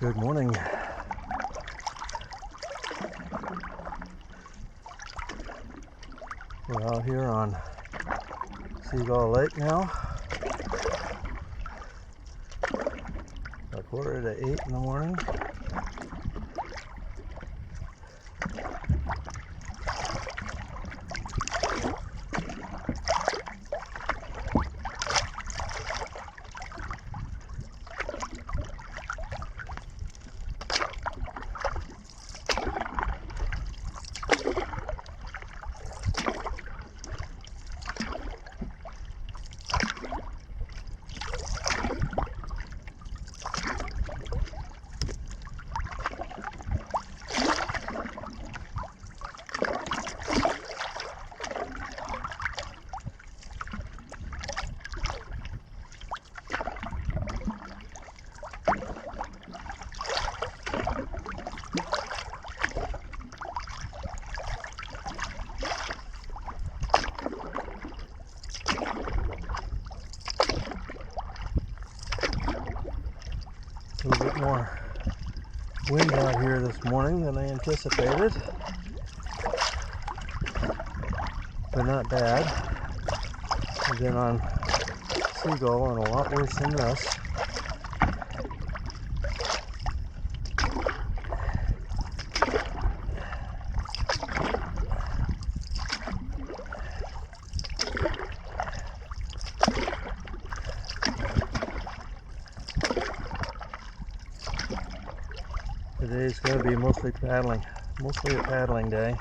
Good morning. We're out here on Seagull Lake now. A quarter to 8 in the morning. A little bit more wind out here this morning than I anticipated, but not bad. I've been on Seagull and a lot worse than this. Today's going to be mostly a paddling day.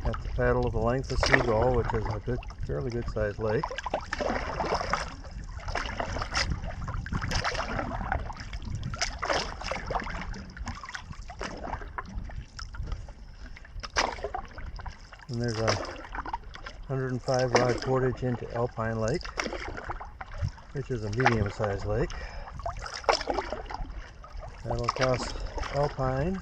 Have to paddle the length of Seagull, which is a fairly good sized lake. And there's a 105 rod portage into Alpine Lake, which is a medium sized lake. That'll cross Alpine,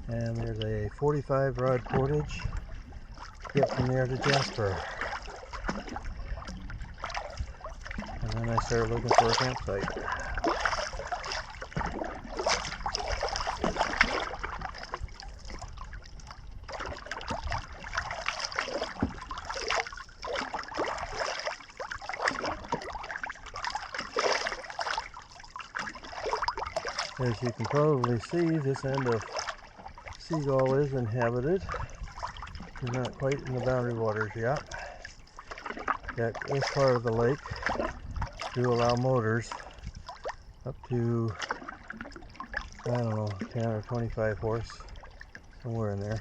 and there's a 45 rod portage get from there to Jasper, and then I start looking for a campsite. As you can probably see, this end of Seagull is inhabited. We're not quite in the boundary waters yet. Yet this part of the lake do allow motors up to, I don't know, 10 or 25 horse, somewhere in there.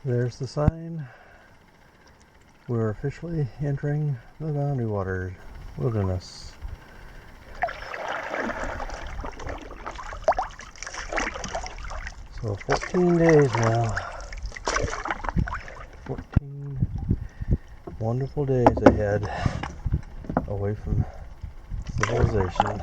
There's the sign. We're officially entering the boundary water wilderness. So 14 days now. 14 wonderful days ahead away from civilization.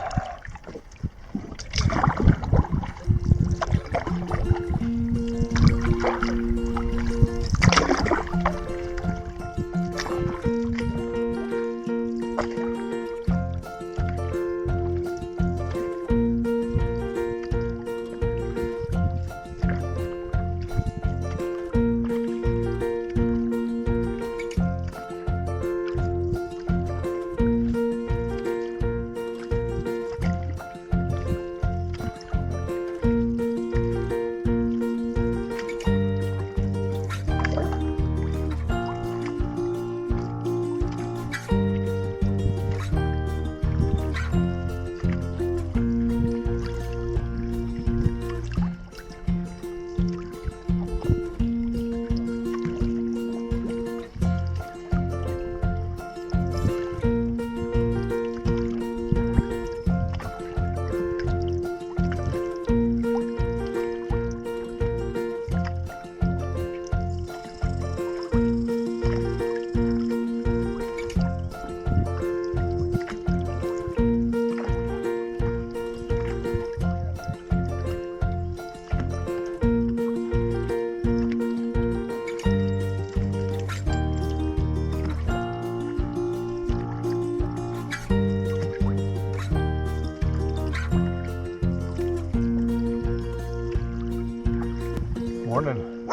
Morning.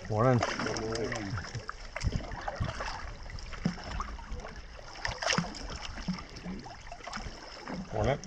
Morning. Morning.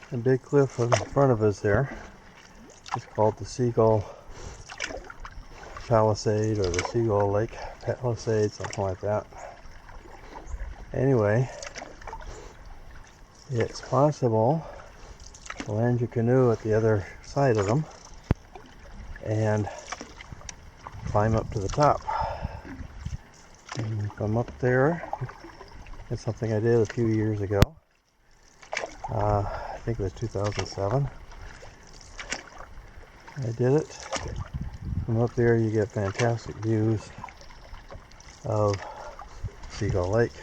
The big cliff in front of us there is called the Seagull Palisade or the Seagull Lake Palisade, something like that. Anyway, it's possible to land your canoe at the other side of them and climb up to the top. And come up there. It's something I did a few years ago. I think it was 2007. I did it. From up there you get fantastic views of Seagull Lake.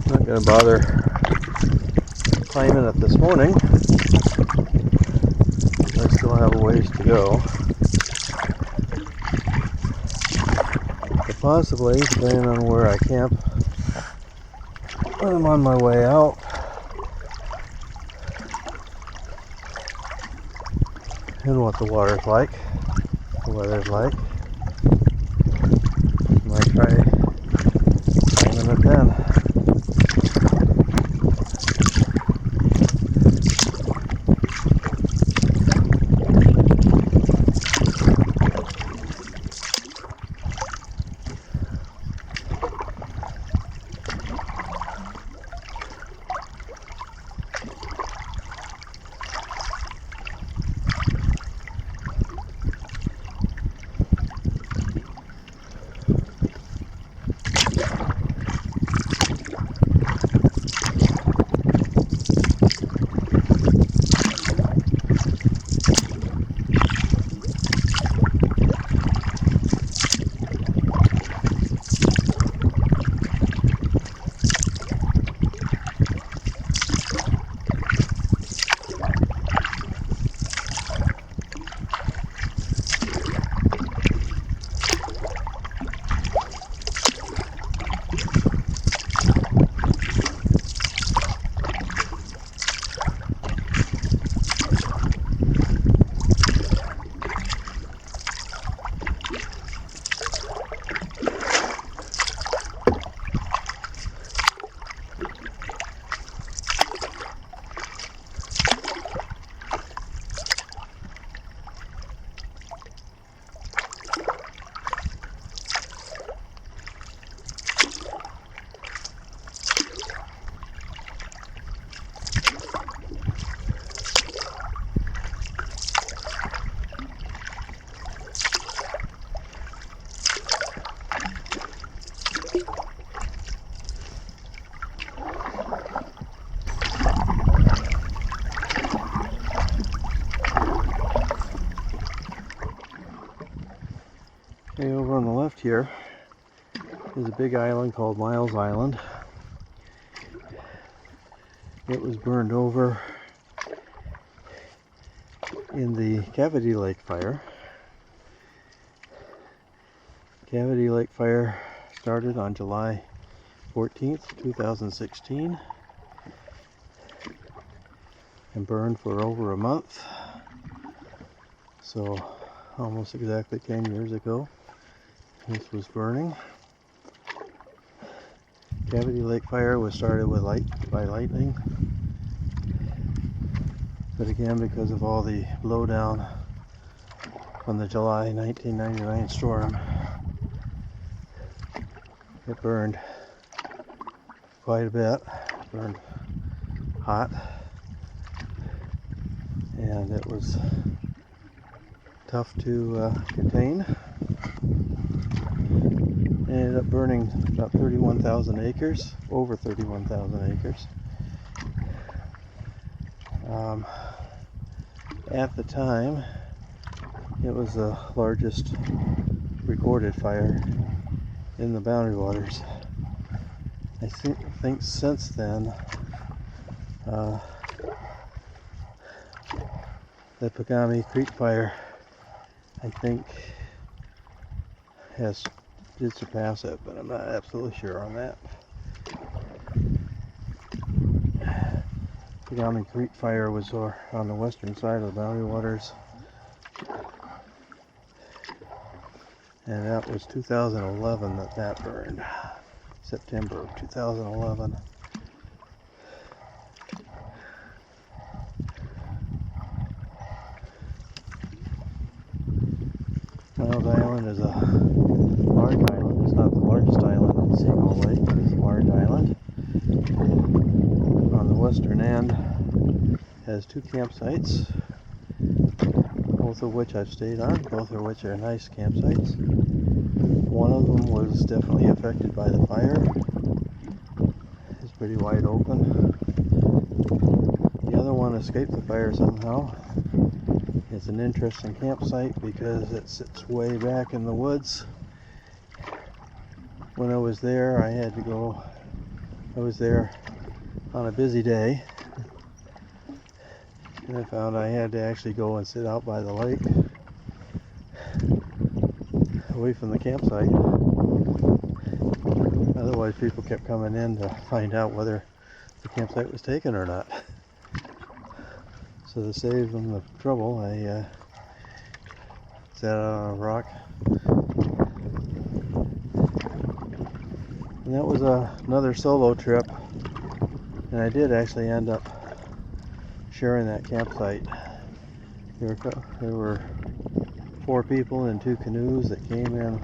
Not going to bother climbing it this morning. I still have a ways to go. But possibly, depending on where I camp when I'm on my way out, and what the water's like, the weather's like, I might try climbing it then. Okay, over on the left here is a big island called Miles Island. It was burned over in the Cavity Lake fire. Cavity Lake fire started on July 14th, 2016 and burned for over a month. So almost exactly 10 years ago this was burning. Cavity Lake fire was started by lightning, but again, because of all the blowdown from the July 1999 storm, it burned quite a bit. It burned hot, and it was tough to contain. It ended up burning about 31,000 acres, over 31,000 acres. At the time, it was the largest recorded fire in the Boundary Waters. I think since then, the Pagami Creek fire, I think, did surpass it, but I'm not absolutely sure on that. Pagami Creek fire was on the western side of the Boundary Waters, and that was 2011 that burned. September of 2011. Miles Island is a large island. It's not the largest island in Seagull Lake, but it's a large island. On the western end, has two campsites, both of which I've stayed on, both of which are nice campsites. One of them was definitely affected by the fire. It's pretty wide open. The other one escaped the fire somehow. It's an interesting campsite because it sits way back in the woods. When I was there, I was there on a busy day, and I found I had to actually go and sit out by the lake, away from the campsite. Otherwise, people kept coming in to find out whether the campsite was taken or not. So to save them the trouble, I sat out on a rock. And that was another solo trip, and I did actually end up sharing that campsite. There were 4 people in 2 canoes that came in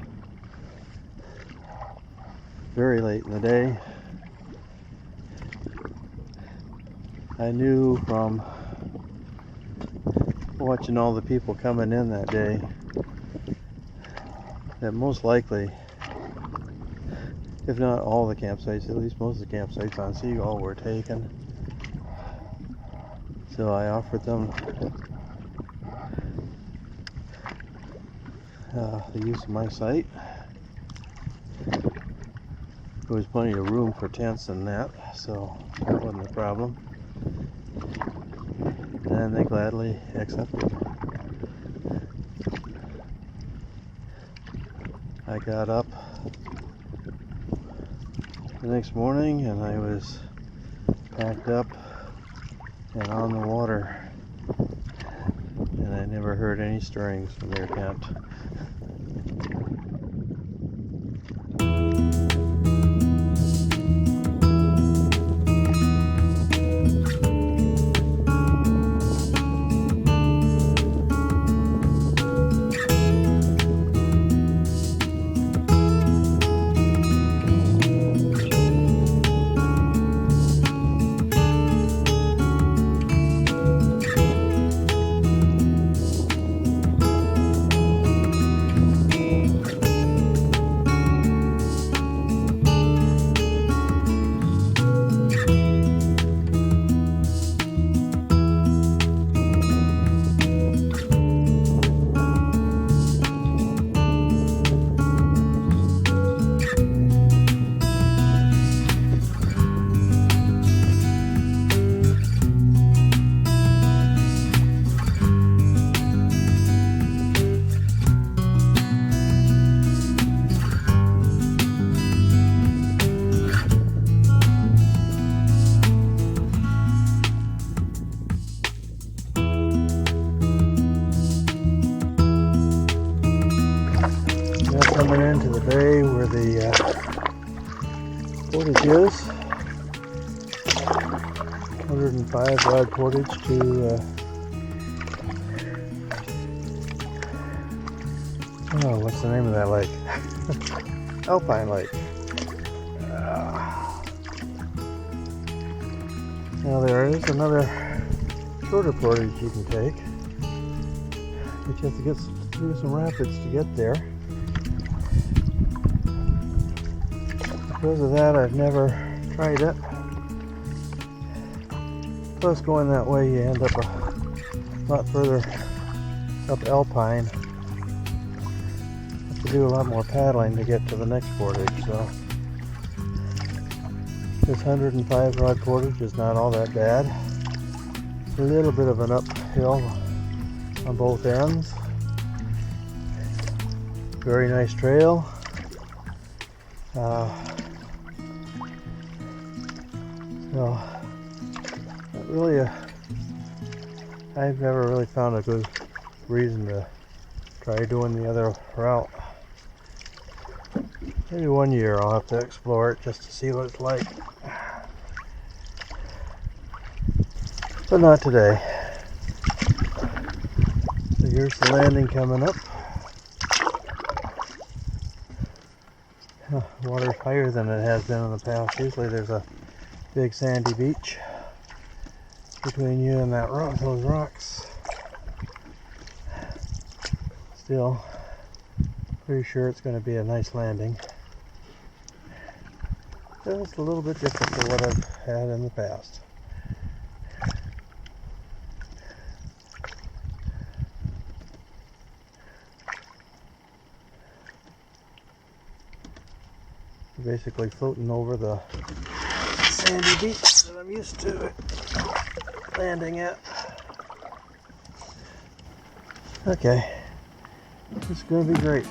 very late in the day. I knew from watching all the people coming in that day that most likely, if not all the campsites, at least most of the campsites on Seagull were taken. So I offered them the use of my site. There was plenty of room for tents and that, so that wasn't a problem. And they gladly accepted. I got up the next morning and I was packed up and on the water, and I never heard any stirrings from their tent. portage is. 105 rod portage to oh, what's the name of that lake? Alpine Lake. Now there is another shorter portage you can take, but you have to get through some rapids to get there. Because of that, I've never tried it. Plus, going that way, you end up a lot further up Alpine. Have to do a lot more paddling to get to the next portage. So this 105 rod portage is not all that bad. A little bit of an uphill on both ends. Very nice trail. So, not really I've never really found a good reason to try doing the other route. Maybe one year I'll have to explore it just to see what it's like. But not today. So here's the landing coming up. Water's higher than it has been in the past. Usually there's a big sandy beach between you and that rock, those rocks. Still, pretty sure it's going to be a nice landing. Just a little bit different than what I've had in the past. Basically floating over the sandy beach that I'm used to landing at. Okay, it's going to be great.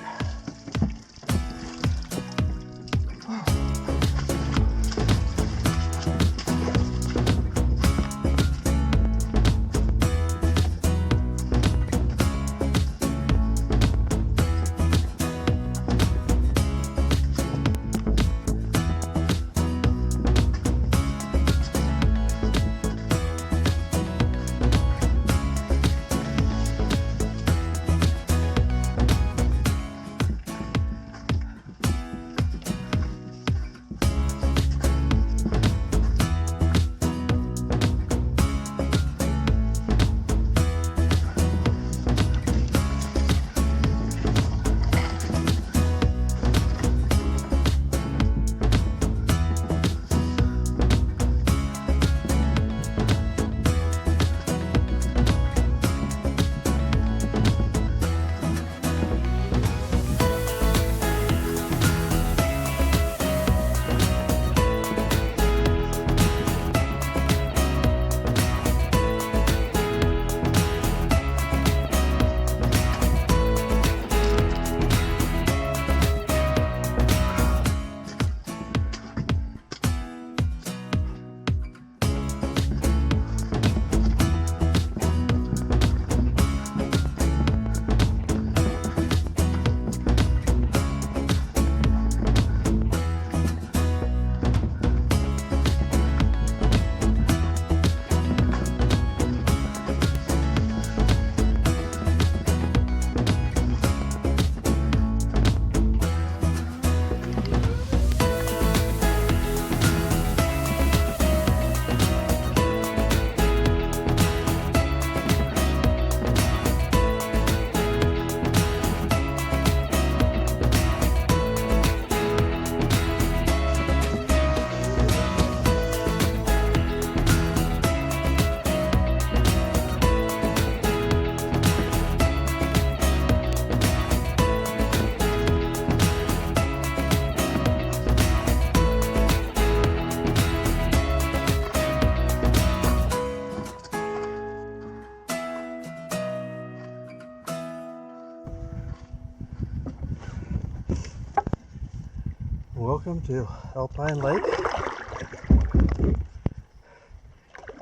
Welcome to Alpine Lake.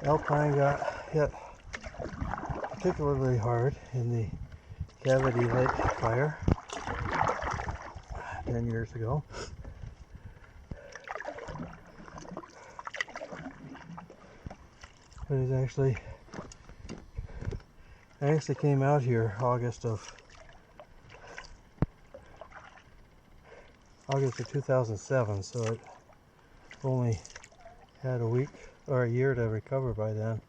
Alpine got hit particularly hard in the Cavity Lake fire 10 years ago. But I actually came out here August of 2007, so it only had a week or a year to recover by then.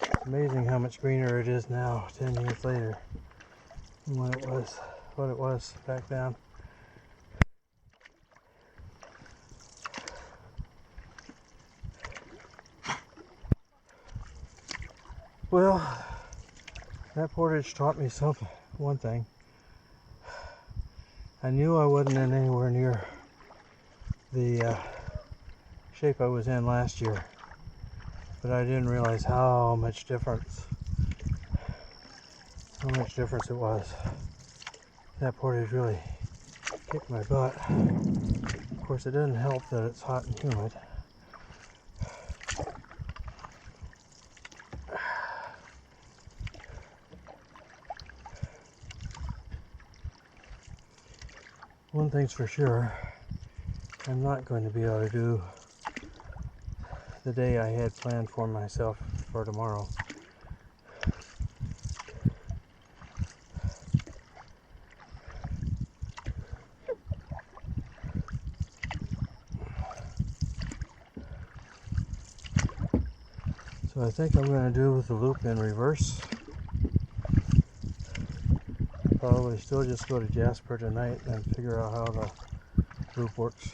It's amazing how much greener it is now, 10 years later, than what it was back then. Well, that portage taught me one thing. I knew I wasn't in anywhere near the shape I was in last year, but I didn't realize how much difference it was. That portage really kicked my butt. Of course, it doesn't help that it's hot and humid. One thing's for sure, I'm not going to be able to do the day I had planned for myself for tomorrow. So I think I'm going to do the loop in reverse. Probably still just go to Jasper tonight and figure out how the loop works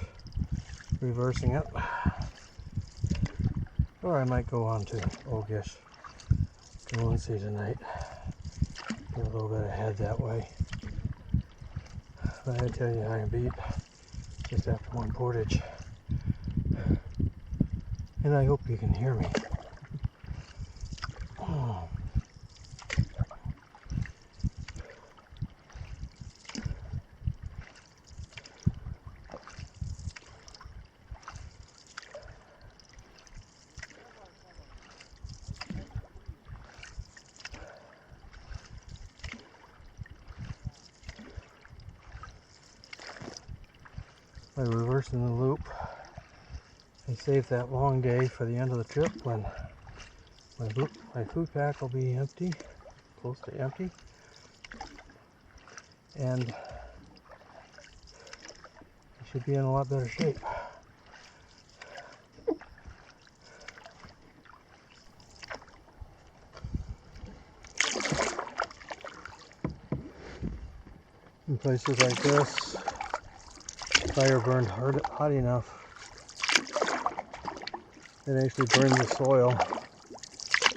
reversing it. Or I might go on to Ogish. Go and see tonight. Get a little bit ahead that way. But I tell you, I am beat just after one portage. And I hope you can hear me. By reversing the loop, I saved that long day for the end of the trip when my food pack will be empty, close to empty, and I should be in a lot better shape. In places like this, fire burned hot enough, it actually burned the soil,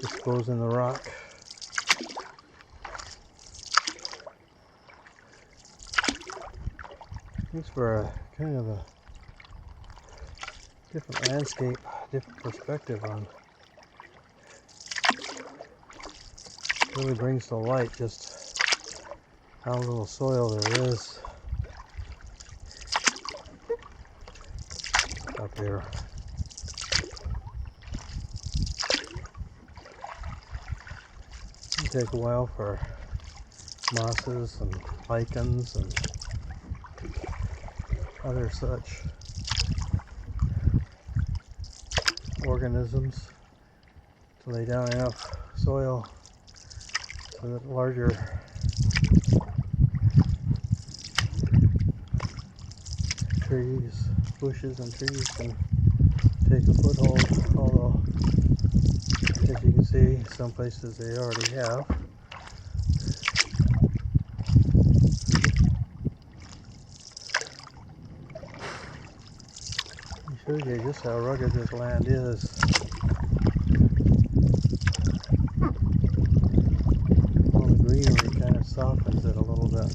exposing the rock. Makes for a kind of a different landscape, different perspective on. Really brings to light just how little soil there is up here. It'll take a while for mosses and lichens and other such organisms to lay down enough soil so that larger trees, bushes and trees can take a foothold, although as you can see, some places they already have. It shows you just how rugged this land is. All the greenery kind of softens it a little bit.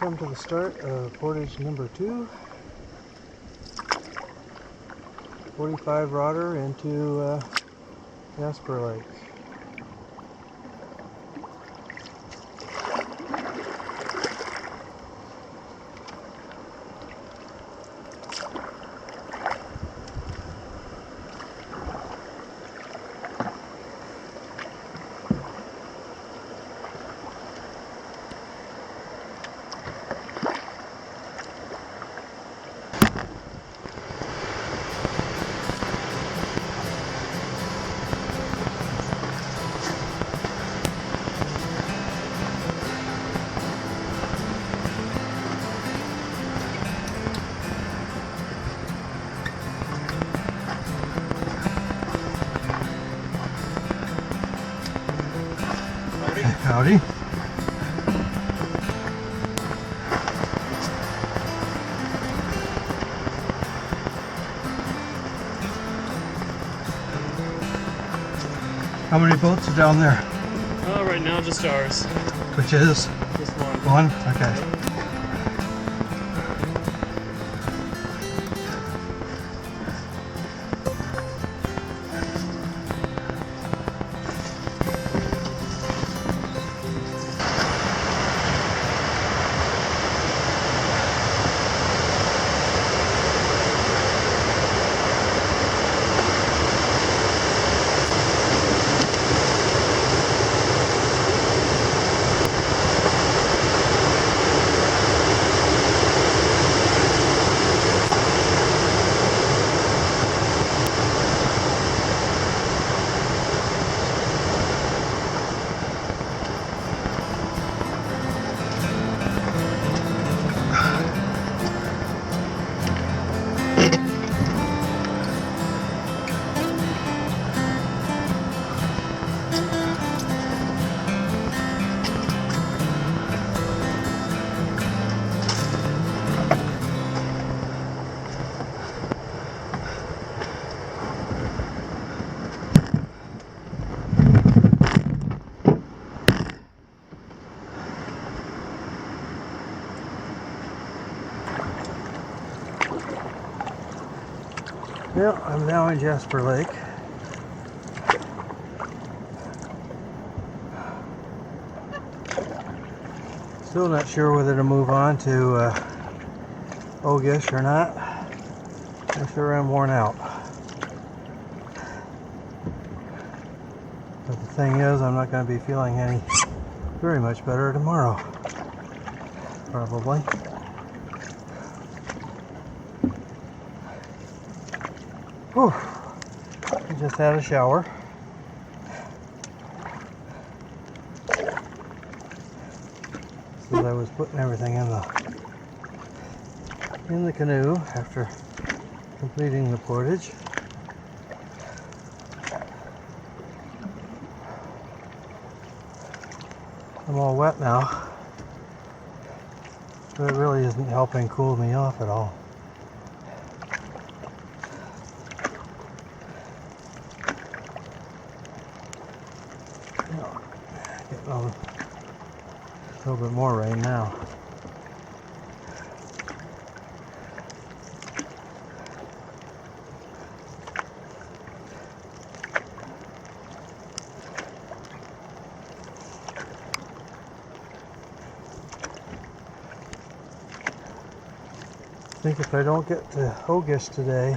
come to the start of portage number 2. 45 rodder into Jasper Lake. Howdy. How many boats are down there? Right now just ours. Which is? Just one. One? Okay. Well, I'm now in Jasper Lake. Still not sure whether to move on to Ogish or not. I sure am worn out. But the thing is, I'm not going to be feeling any very much better tomorrow. Probably. Whew. I just had a shower. As I was putting everything in the canoe after completing the portage. I'm all wet now, but it really isn't helping cool me off at all. Getting a little bit more rain now. I think if I don't get to Ogish today,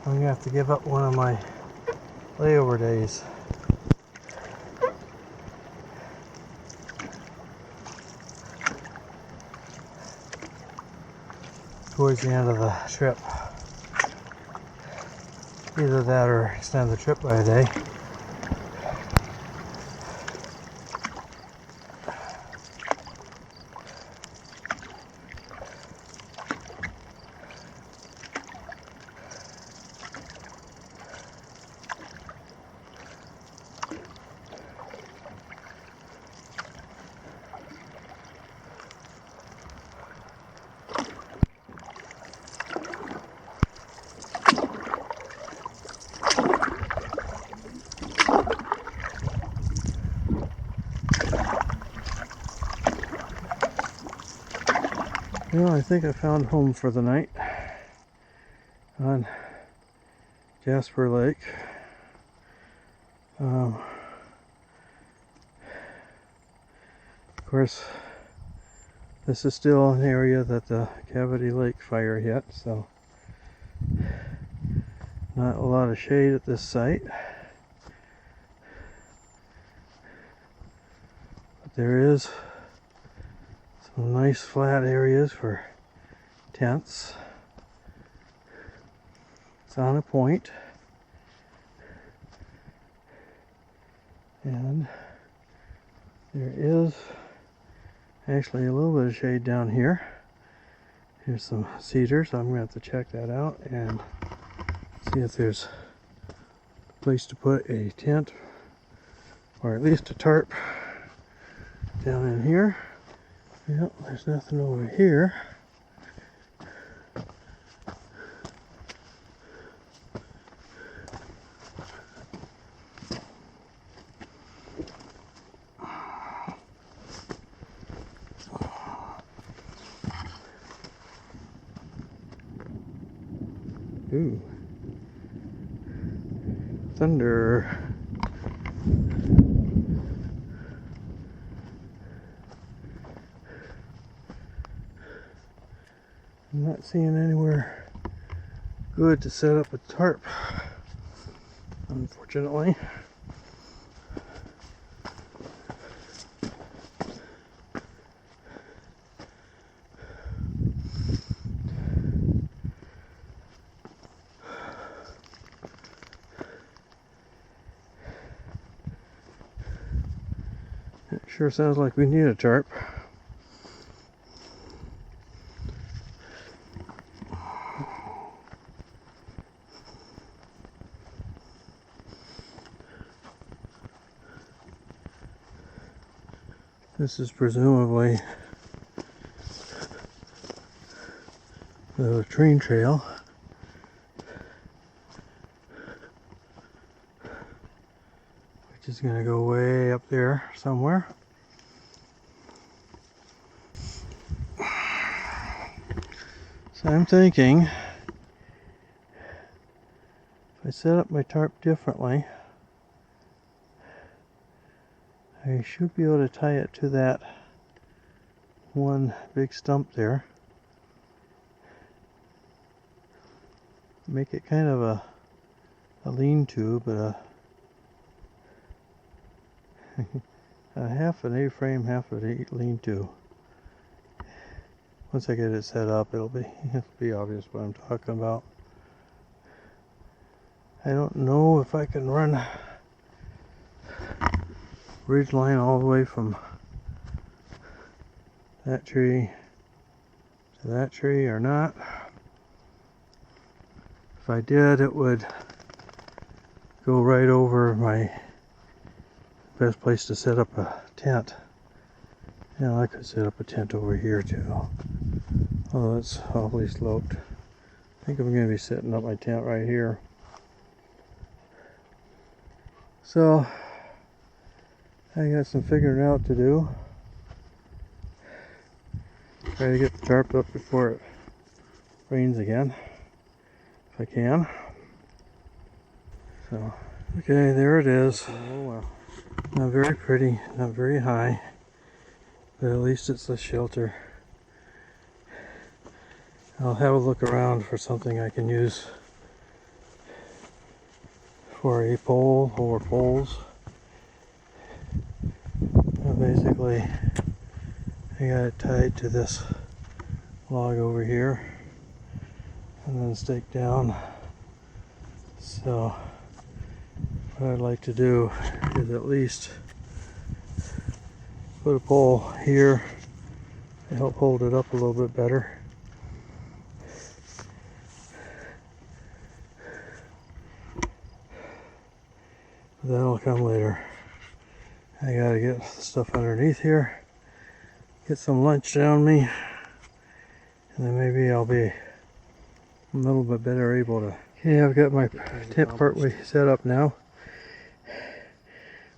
I'm going to have to give up one of my layover days. Towards the end of the trip. Either that or extend the trip by a day. Well, I think I found home for the night on Jasper Lake. Of course, this is still an area that the Cavity Lake fire hit, so not a lot of shade at this site. But there is some nice flat areas for tents. It's on a point, and there is actually a little bit of shade down here. Here's some cedars. I'm going to have to check that out and see if there's a place to put a tent, or at least a tarp down in here. Yep, there's nothing over here. Ooh. Thunder. I'm not seeing anywhere good to set up a tarp, unfortunately. It sure sounds like we need a tarp. This is presumably the train trail. Which is going to go way up there somewhere. So I'm thinking, if I set up my tarp differently, I should be able to tie it to that one big stump there. Make it kind of a lean-to, but a half an A-frame, half a lean-to. Once I get it set up, it'll be obvious what I'm talking about. I don't know if I can run ridge line all the way from that tree to that tree or not. If I did, it would go right over my best place to set up a tent. Yeah, I could set up a tent over here too. Although it's awfully sloped. I think I'm going to be setting up my tent right here. So I got some figuring out to do. Try to get the tarp up before it rains again, if I can. So, okay, there it is. Oh, well. Not very pretty, not very high, but at least it's a shelter. I'll have a look around for something I can use for a pole or poles. Basically, I got it tied to this log over here and then staked down. So what I'd like to do is at least put a pole here to help hold it up a little bit better. That'll come later. I gotta get the stuff underneath here, get some lunch down me, and then maybe I'll be a little bit better able to. Okay, I've got my tent partway set up now.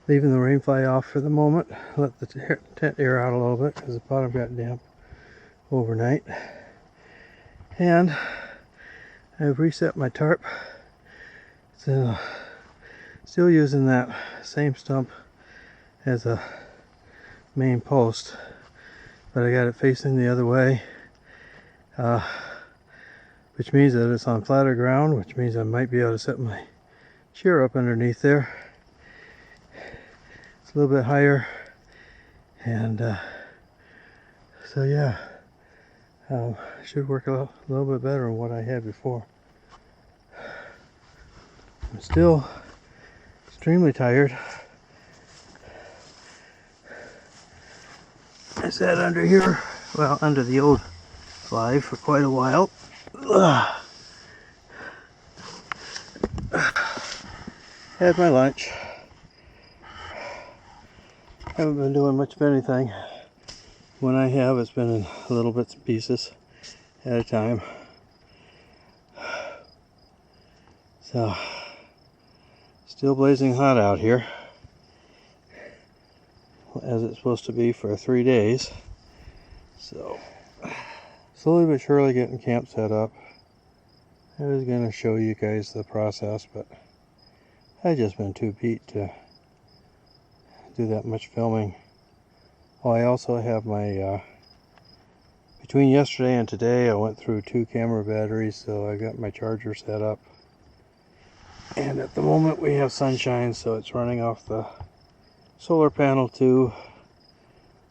Leaving the rain fly off for the moment. Let the tent air out a little bit because the bottom got damp overnight. And I've reset my tarp. So still using that same stump as a main post, but I got it facing the other way, which means that it's on flatter ground, which means I might be able to set my chair up underneath there. It's a little bit higher, and so yeah, should work a little bit better than what I had before. I'm still extremely tired. I sat under here, well, under the old fly for quite a while. Had my lunch. Haven't been doing much of anything. When I have, it's been in little bits and pieces at a time. So, still blazing hot out here, as it's supposed to be for 3 days. So, slowly but surely getting camp set up. I was going to show you guys the process, but I've just been too beat to do that much filming. Oh, I also have my, between yesterday and today, I went through 2 camera batteries, so I got my charger set up. And at the moment we have sunshine, so it's running off the solar panel too.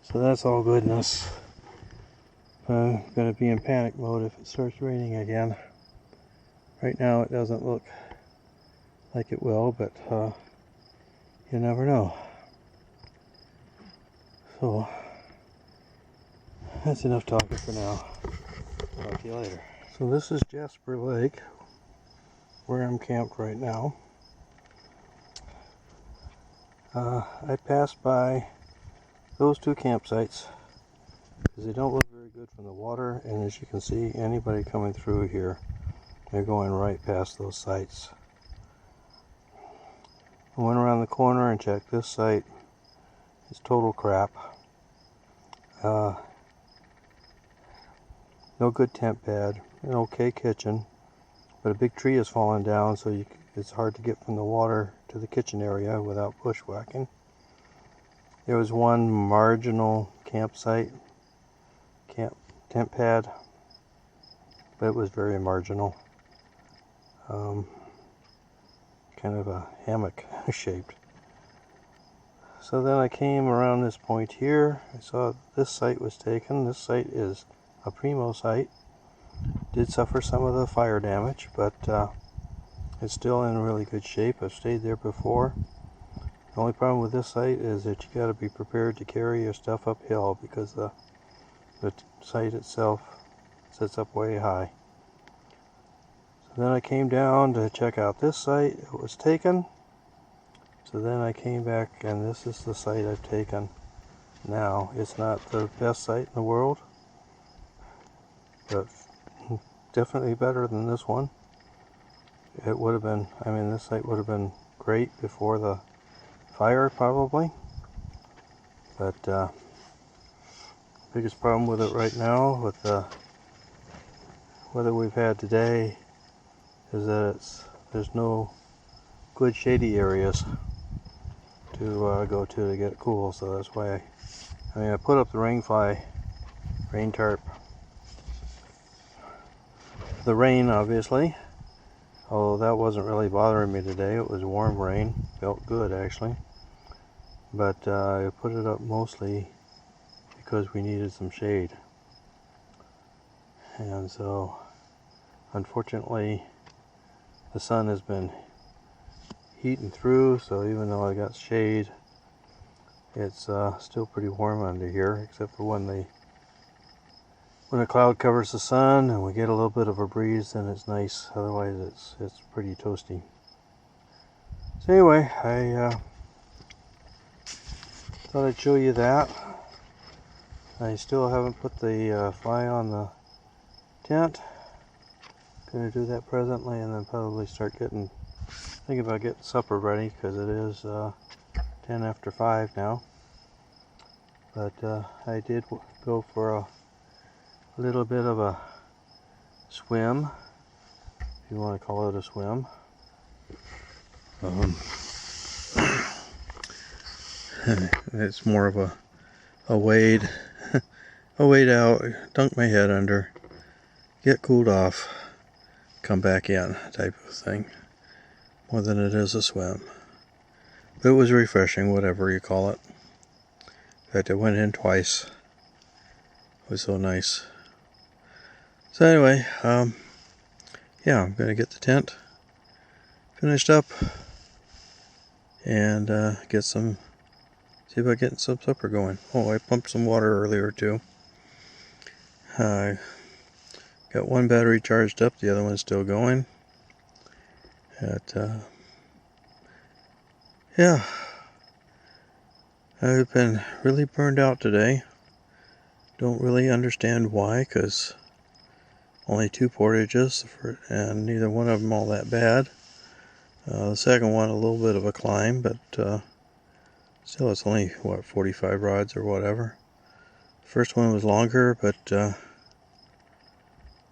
So that's all goodness. I'm going to be in panic mode if it starts raining again. Right now it doesn't look like it will, but you never know. So that's enough talking for now. Talk to you later. So this is Jasper Lake, where I'm camped right now. I passed by those 2 campsites because they don't look very good from the water, and as you can see, anybody coming through here, they're going right past those sites. I went around the corner and checked this site. It's total crap. No good tent pad, an okay kitchen, but a big tree has fallen down, so it's hard to get from the water to the kitchen area without bushwhacking. There was one marginal campsite, tent pad, but it was very marginal. Kind of a hammock shaped. So then I came around this point here. I saw this site was taken. This site is a primo site. Did suffer some of the fire damage, but it's still in really good shape. I've stayed there before. The only problem with this site is that you got to be prepared to carry your stuff uphill because the site itself sits up way high. So then I came down to check out this site. It was taken. So then I came back, and this is the site I've taken now. It's not the best site in the world, but definitely better than this one. It would have been, I mean, this site would have been great before the fire probably, but biggest problem with it right now with the weather we've had today is that there's no good shady areas to go to get cool, so that's why I put up the rain tarp. The rain, obviously, although that wasn't really bothering me today. It was warm rain, felt good actually, but I put it up mostly because we needed some shade. And so unfortunately the sun has been heating through, so even though I got shade, it's still pretty warm under here, except for when a cloud covers the sun and we get a little bit of a breeze, then it's nice. Otherwise it's pretty toasty. So anyway, I thought I'd show you that. I still haven't put the fly on the tent. Gonna do that presently, and then probably start thinking about getting supper ready, because it is 10 after 5 now. But I did go for a little bit of a swim, if you want to call it a swim. It's more of a wade, a wade out, dunk my head under, get cooled off, come back in type of thing, more than it is a swim. But it was refreshing, whatever you call it. In fact, I went in twice. It was so nice. So anyway, yeah, I'm gonna get the tent finished up and see about getting some supper going. Oh, I pumped some water earlier too. Got one battery charged up, the other one's still going. Yeah, I've been really burned out today. Don't really understand why, because only 2 portages, and neither one of them all that bad. The second one a little bit of a climb, but still it's only, what, 45 rods or whatever. First one was longer, but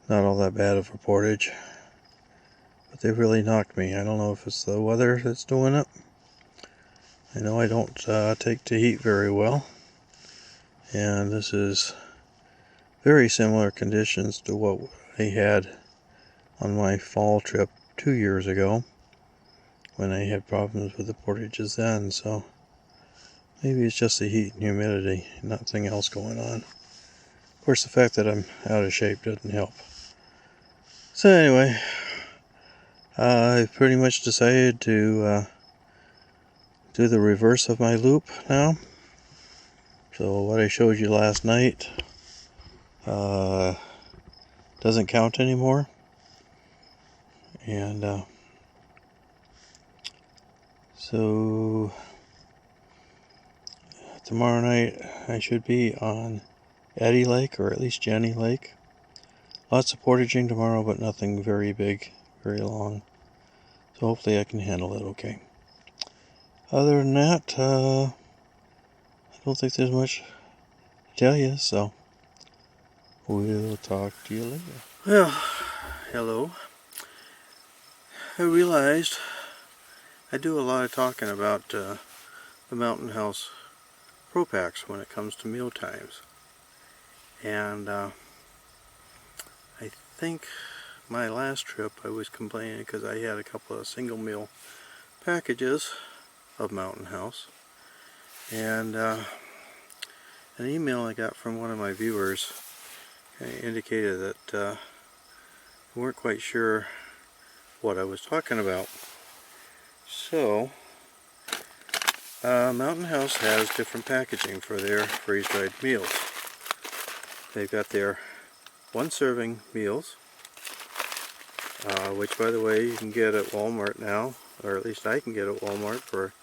not all that bad of a portage. But they really knocked me. I don't know if it's the weather that's doing it. I know I don't take to heat very well. And this is very similar conditions to what I had on my fall trip 2 years ago, when I had problems with the portages then. So maybe it's just the heat and humidity, nothing else going on. Of course, the fact that I'm out of shape doesn't help. So anyway, I pretty much decided to do the reverse of my loop now. So what I showed you last night doesn't count anymore. And so tomorrow night I should be on Eddy Lake, or at least Jenny Lake. Lots of portaging tomorrow, but nothing very big, very long. So hopefully I can handle it okay. Other than that, I don't think there's much to tell you, so we'll talk to you later. Well, hello. I realized I do a lot of talking about the Mountain House Pro Packs when it comes to meal times. And I think my last trip I was complaining because I had a couple of single meal packages of Mountain House. And an email I got from one of my viewers indicated that we weren't quite sure what I was talking about. So, Mountain House has different packaging for their freeze-dried meals. They've got their 1-serving meals, which, by the way, you can get at Walmart now, or at least I can get at Walmart for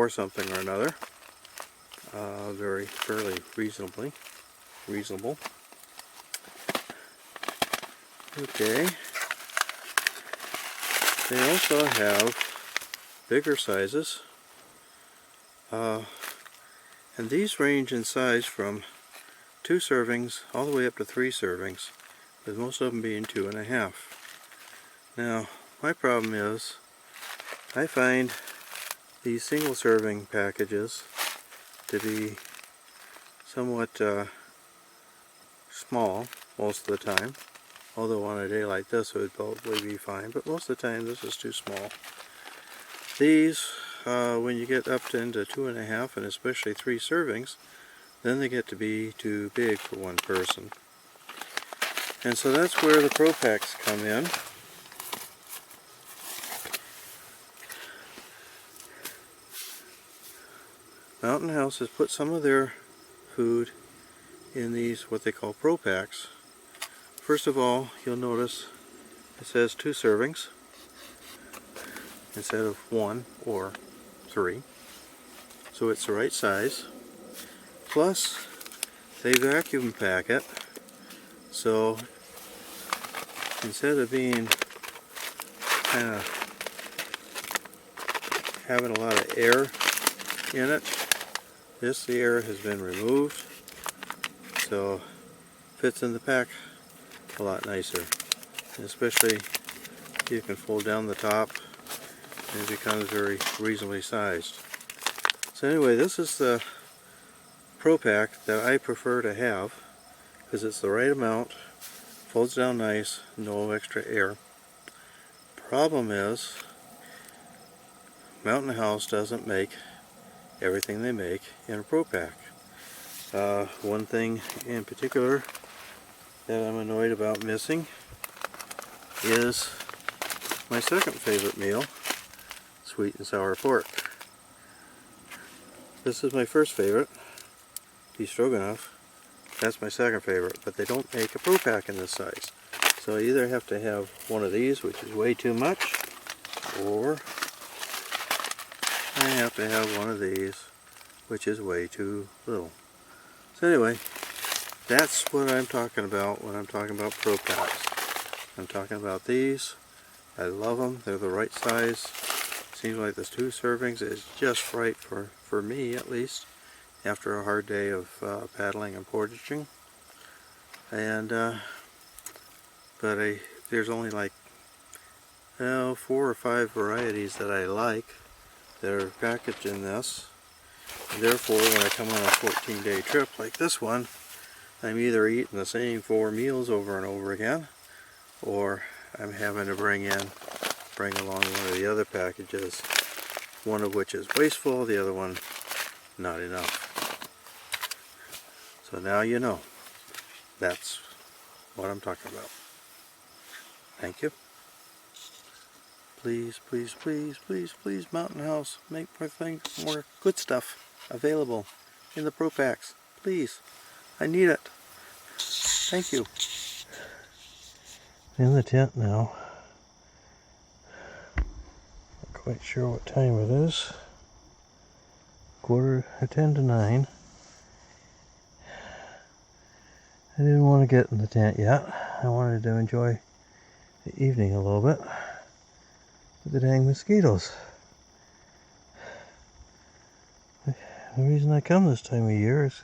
something or another. Fairly reasonable. Okay. They also have bigger sizes, and these range in size from 2 servings all the way up to 3 servings, with most of them being 2.5. Now, my problem is I find these single serving packages to be somewhat small most of the time, although on a day like this it would probably be fine, but most of the time this is too small. These, when you get up to into 2.5 and especially 3 servings, then they get to be too big for one person. And so that's where the Pro Packs come in. Mountain House has put some of their food in these, what they call Pro Packs. First of all, you'll notice it says 2 servings instead of 1 or 3. So it's the right size. Plus, they vacuum pack it, so instead of being kind of having a lot of air in it, the air has been removed, so fits in the pack a lot nicer. And especially you can fold down the top and it becomes very reasonably sized. So anyway, this is the Pro Pack that I prefer to have because it's the right amount, folds down nice, no extra air. Problem is, Mountain House doesn't make everything they make in a Pro Pack. One thing in particular that I'm annoyed about missing is my second favorite meal, sweet and sour pork. This is my first favorite, beef stroganoff. That's my second favorite, but they don't make a Pro Pack in this size. So I either have to have one of these, which is way too much, or I have to have one of these, which is way too little. So anyway, that's what I'm talking about when I'm talking about Pro Packs. I'm talking about these. I love them. They're the right size. Seems like this 2 servings is just right for me, at least, after a hard day of paddling and portaging. And there's only like 4 or 5 varieties that I like that are packaged in this. And therefore, when I come on a 14-day trip like this one, I'm either eating the same 4 meals over and over again, or I'm having to bring along one of the other packages, one of which is wasteful, the other one not enough. So now you know. That's what I'm talking about. Thank you. Please, please, please, please, please, Mountain House, make more good stuff available in the Pro Packs. Please. I need it. Thank you. In the tent now. Not quite sure what time it is. 10 to 9. I didn't want to get in the tent yet. I wanted to enjoy the evening a little bit with the dang mosquitoes. The reason I come this time of year is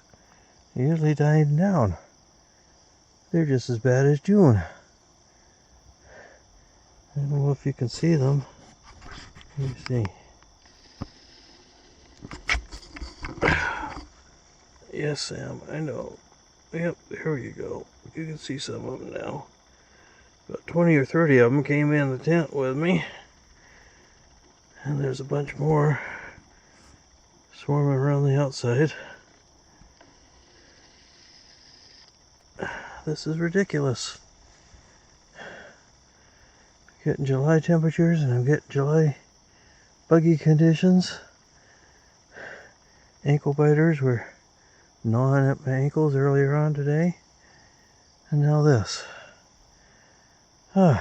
they're usually dying down. They're just as bad as June. I don't know if you can see them. Let me see. Yes, Sam, I know. Yep, there you go. You can see some of them now. About 20 or 30 of them came in the tent with me. And there's a bunch more swarming around the outside. This is ridiculous. I'm getting July temperatures and I'm getting July buggy conditions. Ankle biters were gnawing at my ankles earlier on today. And now this. Oh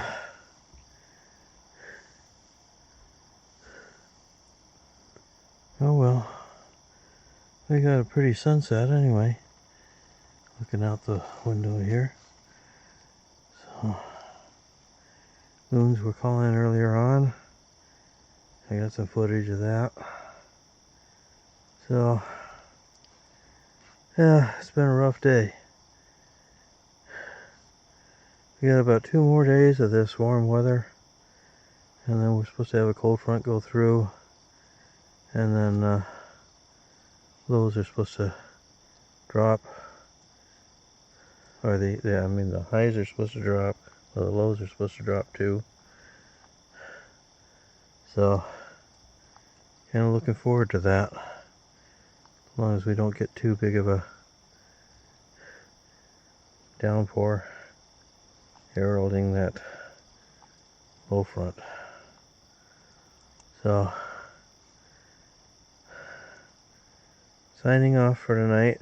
well. We got a pretty sunset anyway. Looking out the window here. So, loons were calling earlier on. I got some footage of that. So, yeah, it's been a rough day. We got about 2 more days of this warm weather. And then we're supposed to have a cold front go through. And then lows are supposed to drop. Or the highs are supposed to drop, well, the lows are supposed to drop too. So, kind of looking forward to that. As long as we don't get too big of a downpour heralding that low front. So, signing off for tonight.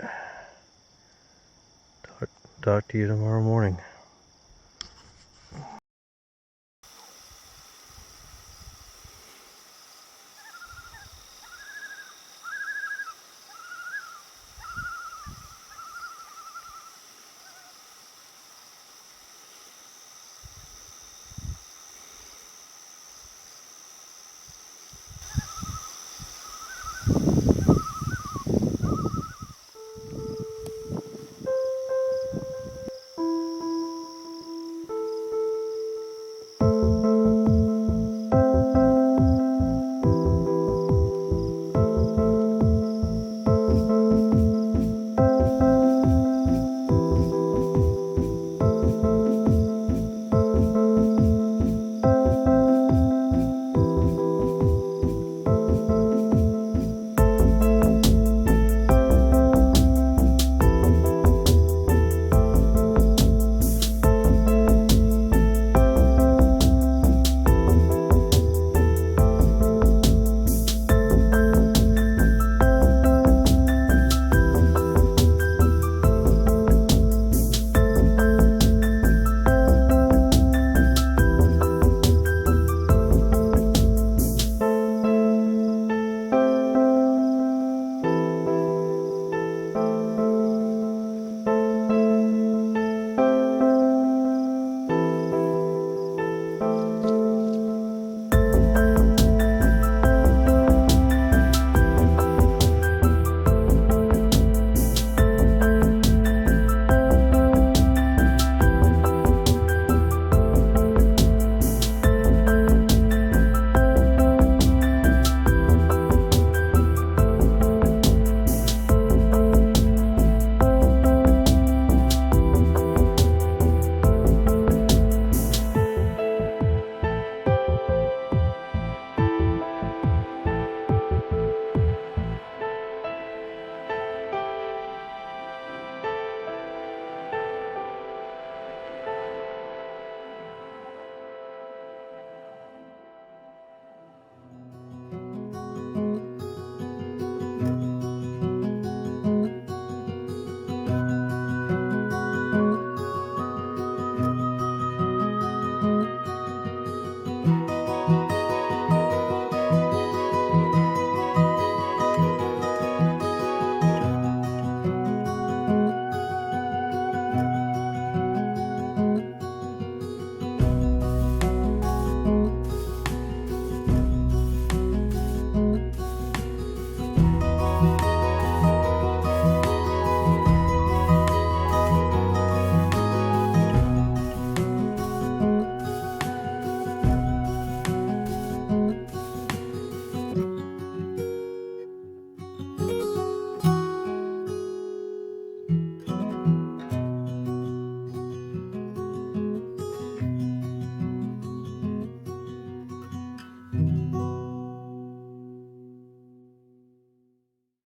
Talk to you tomorrow morning.